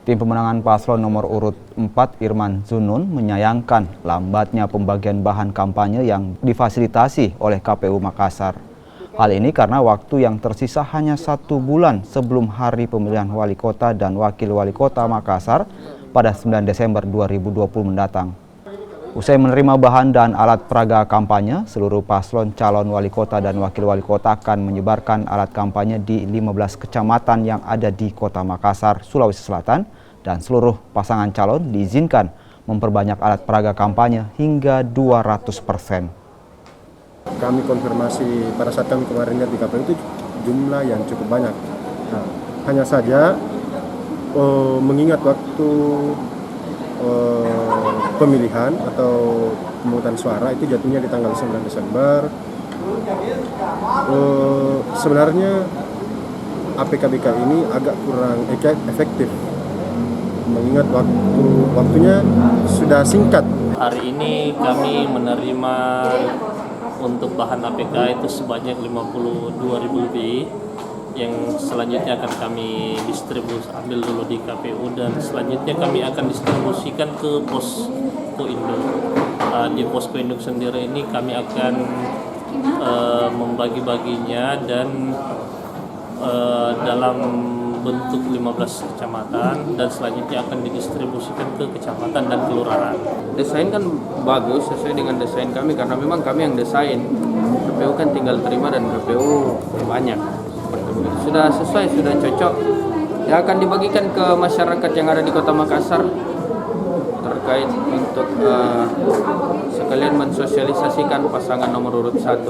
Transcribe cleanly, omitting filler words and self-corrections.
Tim pemenangan paslon nomor urut 4 Irman Zunun menyayangkan lambatnya pembagian bahan kampanye yang difasilitasi oleh KPU Makassar. Hal ini karena waktu yang tersisa hanya 1 bulan sebelum hari pemilihan wali kota dan wakil wali kota Makassar pada 9 Desember 2020 mendatang. Usai menerima bahan dan alat peraga kampanye, seluruh paslon calon wali kota dan wakil wali kota akan menyebarkan alat kampanye di 15 kecamatan yang ada di Kota Makassar, Sulawesi Selatan, dan seluruh pasangan calon diizinkan memperbanyak alat peraga kampanye hingga 200%. Kami konfirmasi pada saat kami kemarin lihat di KPU itu jumlah yang cukup banyak. Nah, hanya saja mengingat waktu pemilihan atau pemungutan suara itu jatuhnya di tanggal 9 Desember. Sebenarnya APKBK ini agak kurang efektif mengingat waktunya sudah singkat. Hari ini kami menerima untuk bahan APK itu sebanyak 52.000 lebih, yang selanjutnya akan kami ambil dulu di KPU dan selanjutnya kami akan distribusikan ke posko induk. Di posko induk sendiri ini kami akan membagi-baginya dan dalam bentuk 15 kecamatan dan selanjutnya akan didistribusikan ke kecamatan dan kelurahan. Desain kan bagus sesuai dengan desain kami karena memang kami yang desain. KPU kan tinggal terima dan KPU banyak. Sudah sesuai, sudah cocok. Ya akan dibagikan ke masyarakat yang ada di Kota Makassar terkait untuk sekalian mensosialisasikan pasangan nomor urut 1.